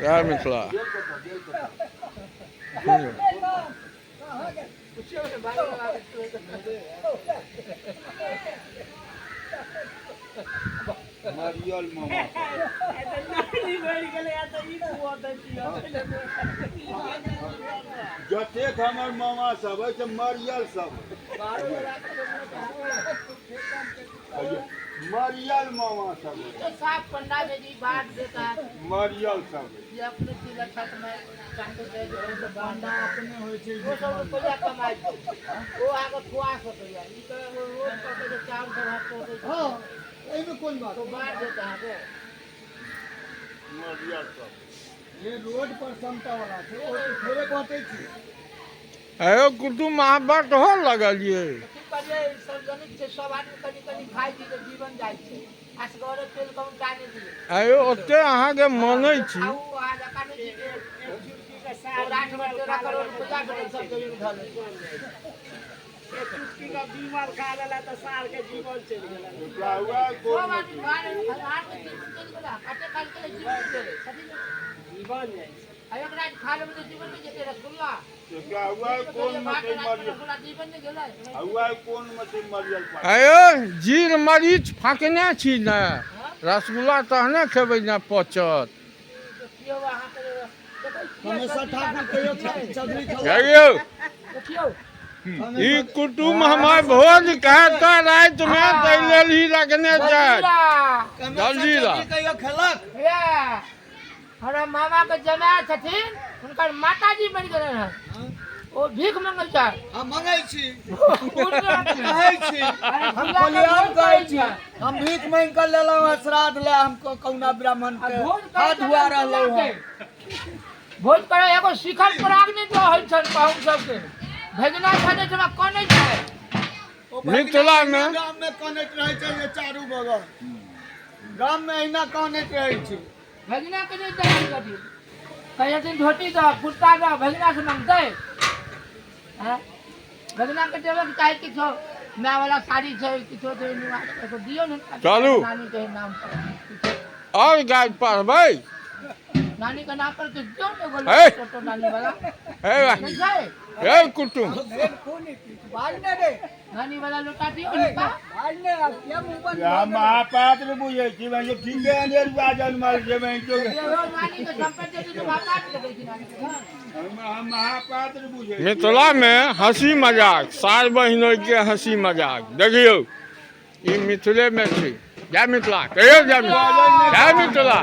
जय मिथिला। मरियल मामा जतेक हमर मामा सब है से मरियल सब मरियल मामा सब तो साफ पंडा जी बांट देता है मरियल सब ये अपने जिला छत में चांदो दे दे पंडा अपने होय छै वो सब रुपया कमाई वो आगे खुआ सके या ई तो रोज पके जो चावल सब हाथ पे हां एमे कोन बात तो बांट देता है मरियल सब ये रोड पर समता वाला छै ओ थोड़े बाटे छै अयो कुटुम महाबाट हो लगलिए पहले सार्वजनिक से सब आदमी कनी कनी खाई दी तो जीवन जाय छै असगरे तेल कम जाने दिए अयो ओते अहाँ के मानै छी आउ आ जकाने जी के चुटकी का सार 8 करोड़ रुपया के सब जमीन धर ले एक चुटकी का बीमार खा लेला तो सार के जीवन चल गेला एकरा हुआ वो आदमी मारे हाथ में जीवन चल गेला कटे काल के जीवन चले जीवन जाय आयो एकरा खा ले तो जीवन में जेते रसगुल्ला एकरा हुआ कौन मछली मरियल जीवन में गेला हुआ कौन मछली मरियल अयो जीर मरीच फाकने छी न रसगुल्ला तहने खेबै न पचत देखियो वहां पे हमेशा ठाकुर कहियो चौधरी खा जइयो देखियो ई कुटुम हमार भोज कहता रात में तैले ही लगने चाह जल्दी ला कहियो खेलक या हमारा मामा के जमाय छथिन उनकर माताजी मर गेल रहे ओ भीख मंगल चाह हम मंगै छी कहै कहै छी हम कल्याण कहै छी हम भीख मांग कर लेलौ श्राद्ध ले हमको कौना ब्राह्मण के हाथ हुआ रहलौ भोज करे एगो शिखर पराग नहीं तो होइ छन पाहुन सबके भेजना छने जमा कोनै छै मिथिला में गाम में कनेट रहै छै ये चारू बगल गाम में एना कनेट रहै छै भेजना के नहीं दे कथी कहे दिन धोती द कुर्ता द भेजना से मांगते हैं भेजना के देबे के चाहे किछो नया वाला साड़ी छै किछो दे तो दियो न चालू। नानी के नाम पर और गाय पढ़बै नानी का नाम पर के दियो ने बोलो ए! फोटो नानी वाला हे नहीं छै हे कुटुम बाजने रे नानी वाला लौटा दियो उनका बाजने अब क्या मुंह बंद हम महापात्र बुझे छी मैं जो ठीक है अंदर बाजन मर जे मैं तो ये वो नानी के संपत्ति दे तो बात लगे थी नानी हम महापात्र बुझे मिथिला में हंसी मजाक सार बहिनों के हंसी मजाक देखियो ई मिथिले में छी जय मिथिला कहियो जय मिथिला